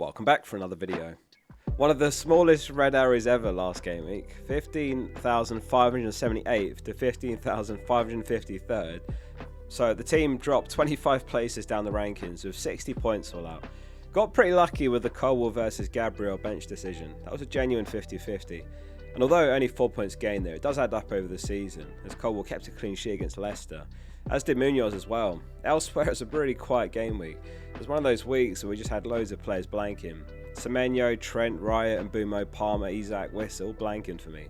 Welcome back for another video. One of the smallest red arrows ever last game week, 15,578th to 15,553rd. So the team dropped 25 places down the rankings with 60 points all out. Got pretty lucky with the Colwell versus Gabriel bench decision. That was a genuine 50-50. And although only 4 points gained there, it does add up over the season, as Colwell kept a clean sheet against Leicester, as did Munoz as well. Elsewhere, it was a really quiet game week. It was one of those weeks where we just had loads of players blanking. Semenyo, Trent, Riot, and Mbumo, Palmer, Isak, Whistle blanking for me.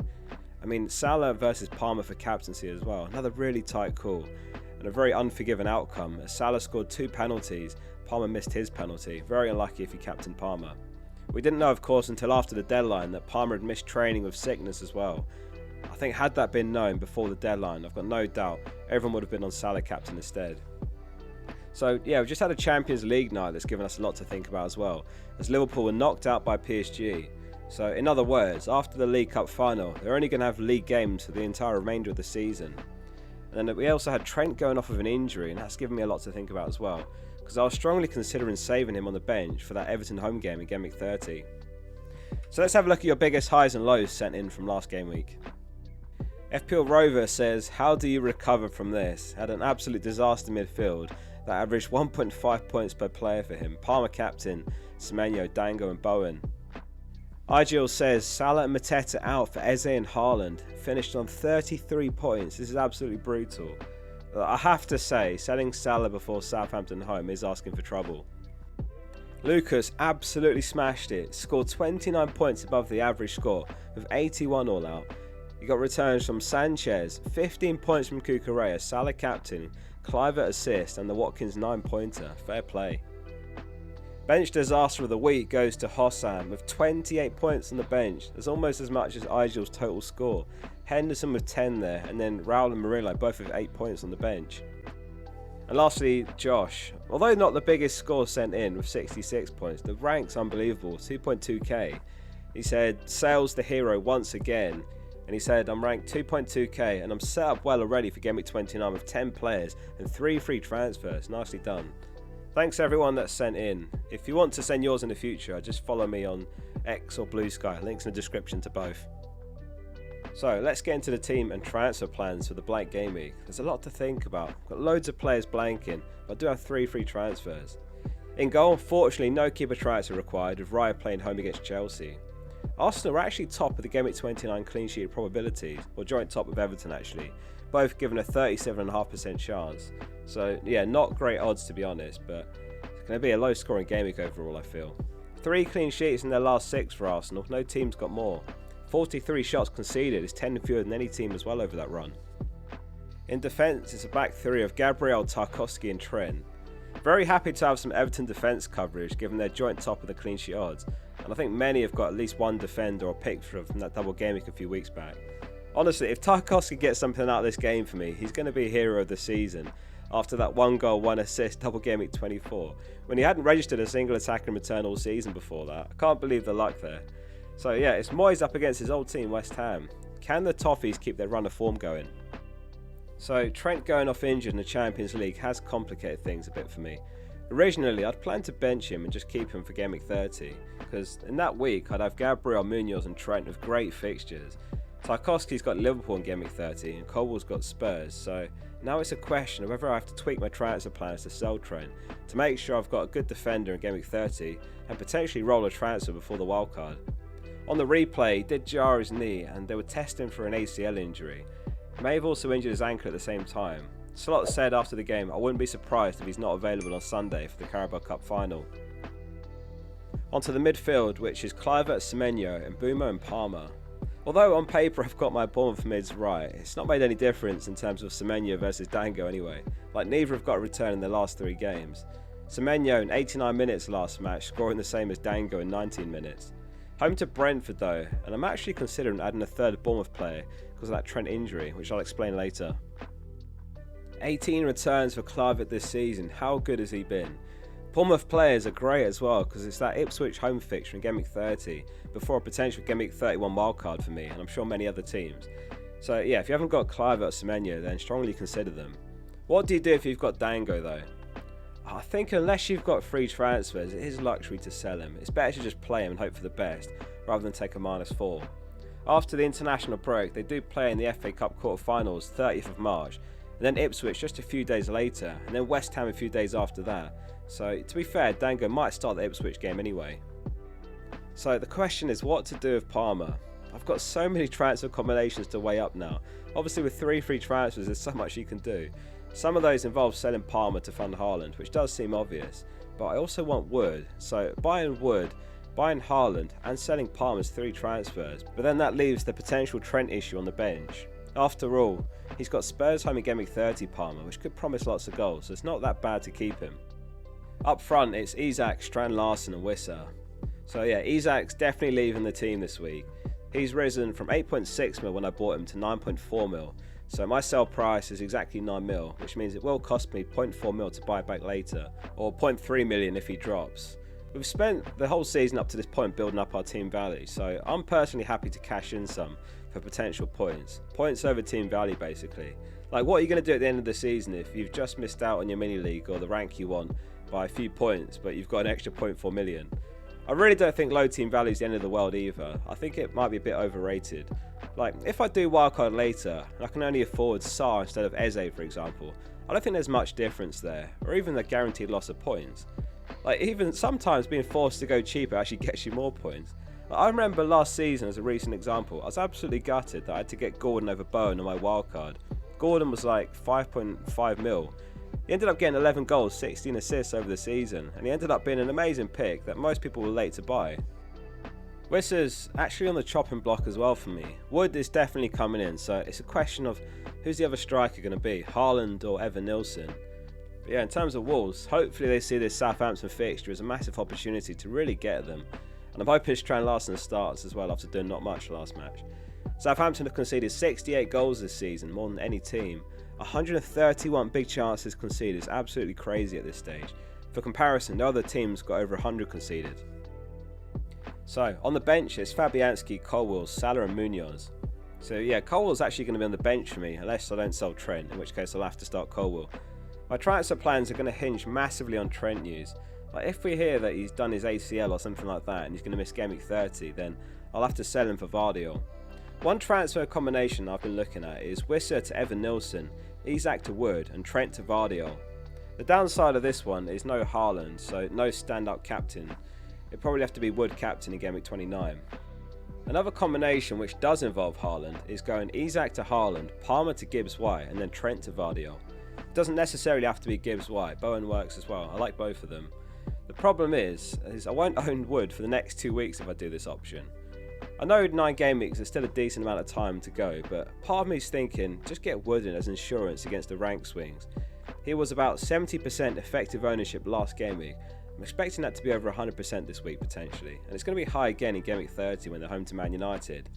I mean, Salah versus Palmer for captaincy as well. Another really tight call and a very unforgiving outcome, as Salah scored 2 penalties, Palmer missed his penalty. Very unlucky if you captained Palmer. We didn't know, of course, until after the deadline that Palmer had missed training with sickness as well. I think had that been known before the deadline, I've got no doubt everyone would have been on Salah captain instead. So yeah, we've just had a Champions League night that's given us a lot to think about as well, as Liverpool were knocked out by PSG. So in other words, after the League Cup final, they're only going to have league games for the entire remainder of the season. And then we also had Trent going off with an injury, and that's given me a lot to think about as well, because I was strongly considering saving him on the bench for that Everton home game in Gameweek 30. So let's have a look at your biggest highs and lows sent in from last game week. FPL Rover says, how do you recover from this? Had an absolute disaster midfield that averaged 1.5 points per player for him. Palmer captain, Semenyo, Dango and Bowen. Igil says, Salah and Mateta out for Eze and Haaland. Finished on 33 points. This is absolutely brutal. I have to say, selling Salah before Southampton home is asking for trouble. Lucas absolutely smashed it. Scored 29 points above the average score with 81 all out. You got returns from Sanchez, 15 points from Cucurella, Salah captain, Clivert assist and the Watkins 9-pointer. Fair play. Bench disaster of the week goes to Hossam with 28 points on the bench. That's almost as much as Igil's total score. Henderson with 10 there, and then Raul and Murillo both with 8 points on the bench. And lastly, Josh. Although not the biggest score sent in with 66 points, the rank's unbelievable, 2.2k. He said, Sales the hero once again. And he said, I'm ranked 2.2k and I'm set up well already for Gameweek 29 with 10 players and 3 free transfers. Nicely done. Thanks everyone that's sent in. If you want to send yours in the future, just follow me on X or Blue Sky. Links in the description to both. So let's get into the team and transfer plans for the blank game week. There's a lot to think about. Got loads of players blanking, but I do have 3 free transfers. In goal, unfortunately, no keeper transfer required, with Raya playing home against Chelsea. Arsenal are actually top of the Gameweek 29 clean sheet probabilities, or joint top with Everton actually, both given a 37.5% chance. So yeah, not great odds to be honest, but it's going to be a low scoring game week overall I feel. 3 clean sheets in their last 6 for Arsenal, no team's got more. 43 shots conceded is 10 fewer than any team as well over that run. In defence, it's a back 3 of Gabriel, Tarkowski and Trent. Very happy to have some Everton defence coverage given their joint top of the clean sheet odds, and I think many have got at least one defender or pick from that double game week a few weeks back. Honestly, if Tarkowski gets something out of this game for me, he's going to be a hero of the season after that 1 goal, 1 assist double game week 24, when he hadn't registered a single attack and return all season before that. I can't believe the luck there. So yeah, it's Moyes up against his old team West Ham. Can the Toffees keep their run of form going? So Trent going off injured in the Champions League has complicated things a bit for me. Originally, I'd planned to bench him and just keep him for Gameweek 30, because in that week I'd have Gabriel, Munoz and Trent with great fixtures. Tarkowski's got Liverpool in Gameweek 30 and Colwell's got Spurs, so now it's a question of whether I have to tweak my transfer plans to sell Trent to make sure I've got a good defender in Gameweek 30 and potentially roll a transfer before the wildcard. On the replay, he did jar his knee and they were testing for an ACL injury. He may have also injured his ankle at the same time. Slot said after the game, I wouldn't be surprised if he's not available on Sunday for the Carabao Cup final. Onto the midfield, which is Clivert, Semenyo, and Mbumo and Palmer. Although on paper I've got my Bournemouth mids right, it's not made any difference in terms of Semenyo versus Dango anyway, like neither have got a return in their last 3 games. Semenyo in 89 minutes last match, scoring the same as Dango in 19 minutes. Home to Brentford though, and I'm actually considering adding a third Bournemouth player because of that Trent injury, which I'll explain later. 18 returns for Clivert this season, how good has he been? Bournemouth players are great as well because it's that Ipswich home fixture in Gameweek 30 before a potential Gameweek 31 wildcard for me, and I'm sure many other teams. So yeah, if you haven't got Clivert or Semenyo, then strongly consider them. What do you do if you've got Dango though? I think unless you've got free transfers, it is luxury to sell him. It's better to just play him and hope for the best, rather than take a -4. After the international break, they do play in the FA Cup quarter-finals 30th of March, and then Ipswich just a few days later, and then West Ham a few days after that. So to be fair, Dango might start the Ipswich game anyway. So the question is what to do with Palmer. I've got so many transfer combinations to weigh up now. Obviously with 3 free transfers there's so much you can do. Some of those involve selling Palmer to fund Haaland, which does seem obvious, but I also want Wood, so buying Wood, buying Haaland and selling Palmer's 3 transfers, but then that leaves the potential Trent issue on the bench. After all, he's got Spurs home in Gameweek 30 Palmer, which could promise lots of goals, so it's not that bad to keep him. Up front it's Isak, Strand Larsen and Wissa. So yeah, Isak's definitely leaving the team this week. He's risen from 8.6 mil when I bought him to 9.4 mil. So my sell price is exactly 9 mil, which means it will cost me 0.4 mil to buy back later, or 0.3 million if he drops. We've spent the whole season up to this point building up our team value, so I'm personally happy to cash in some for potential points. Points over team value basically. Like what are you going to do at the end of the season if you've just missed out on your mini league or the rank you want by a few points, but you've got an extra 0.4 million? I really don't think low team value is the end of the world either. I think it might be a bit overrated. Like, if I do wildcard later, and I can only afford Sarr instead of Eze for example, I don't think there's much difference there, or even the guaranteed loss of points. Like, even sometimes being forced to go cheaper actually gets you more points. Like, I remember last season as a recent example, I was absolutely gutted that I had to get Gordon over Bowen on my wildcard. Gordon was like 5.5 mil. He ended up getting 11 goals, 16 assists over the season, and he ended up being an amazing pick that most people were late to buy. Wissa's actually on the chopping block as well for me. Wood is definitely coming in, so it's a question of who's the other striker going to be, Haaland or Evan Nilsson. But yeah, in terms of Wolves, hopefully they see this Southampton fixture as a massive opportunity to really get them, and I'm hoping Strand Larsen starts as well after doing not much last match. Southampton have conceded 68 goals this season, more than any team. 131 big chances conceded is absolutely crazy at this stage. For comparison, no other teams got over 100 conceded. So, on the bench it's Fabianski, Colwill, Salah and Munoz. So yeah, Colwill's actually going to be on the bench for me, unless I don't sell Trent, in which case I'll have to start Colwill. My transfer plans are going to hinge massively on Trent news. Like if we hear that he's done his ACL or something like that and he's going to miss Gameweek 30, then I'll have to sell him for Vardiol. One transfer combination I've been looking at is Wissa to Evan Nilsson, Isak to Wood and Trent to Vardiol. The downside of this one is no Haaland, so no standout captain. It'd probably have to be Wood captain in Gameweek 29. Another combination which does involve Haaland is going Isak to Haaland, Palmer to Gibbs-White and then Trent to Vardiol. It doesn't necessarily have to be Gibbs-White, Bowen works as well, I like both of them. The problem is I won't own Wood for the next 2 weeks if I do this option. I know 9 game weeks is still a decent amount of time to go, but part of me is thinking just get Wood in as insurance against the rank swings. He was about 70% effective ownership last game week. I'm expecting that to be over 100% this week potentially, and it's going to be high again in Game Week 30 when they're home to Man United.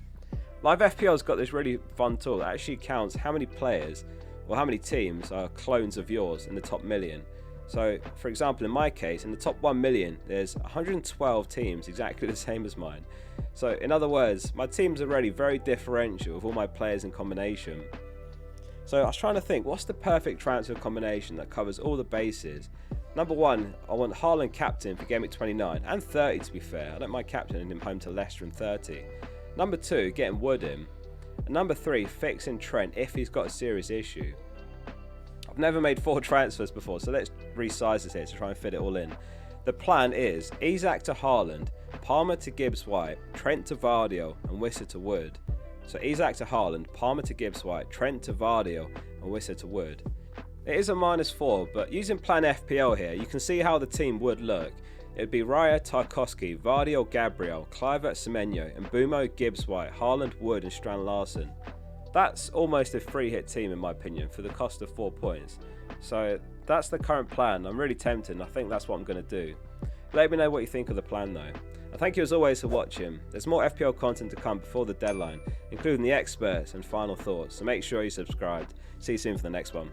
Live FPL's got this really fun tool that actually counts how many players or how many teams are clones of yours in the top million. So, for example, in my case, in the top 1 million, there's 112 teams exactly the same as mine. So, in other words, my team's already very differential with all my players in combination. So, I was trying to think, what's the perfect transfer combination that covers all the bases? Number 1, I want Haaland captain for Gameweek 29, and 30 to be fair. I don't mind captaining him home to Leicester in 30. Number 2, getting Wood in. And number 3, fixing Trent if he's got a serious issue. I've never made 4 transfers before, so let's resize this here to try and fit it all in. The plan is Isak to Haaland, Palmer to Gibbs-White, Trent to Vardiol and Wissa to Wood. So Isak to Haaland, Palmer to Gibbs-White, Trent to Vardiol and Wissa to Wood. It is a -4, but using plan FPL here, you can see how the team would look. It would be Raya, Tarkowski, Vardiol, Gabriel, Kluivert, Semenyo, and Mbumo, Gibbs-White, Haaland, Wood and Strand Larsen. That's almost a free hit team in my opinion for the cost of 4 points. So that's the current plan. I'm really tempted and I think that's what I'm going to do. Let me know what you think of the plan though. And thank you as always for watching. There's more FPL content to come before the deadline, including the experts and final thoughts, so make sure you subscribed. See you soon for the next one.